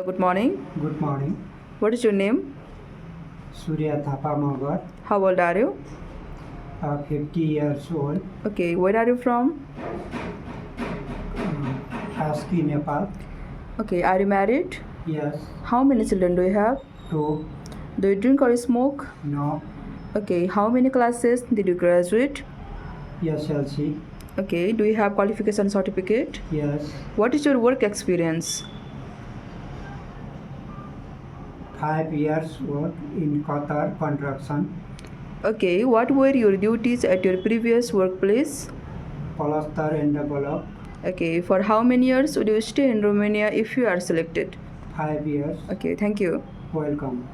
Good morning. Good morning. What is your name? Surya Thapa Magar, How old are you? 50 years old, Okay, where are you from? Aski, Nepal. Okay, are you married? Yes. How many children do you have? 2. Do you drink or smoke? No. Okay, how many classes did you graduate? SLC. Okay, do you have qualification certificate? Yes. What is your work experience? 5 years work in Qatar construction, Okay, what were your duties at your previous workplace? plaster and develop. Okay, for how many years would you stay in Romania if you are selected? 5 years. Okay, thank you. Welcome.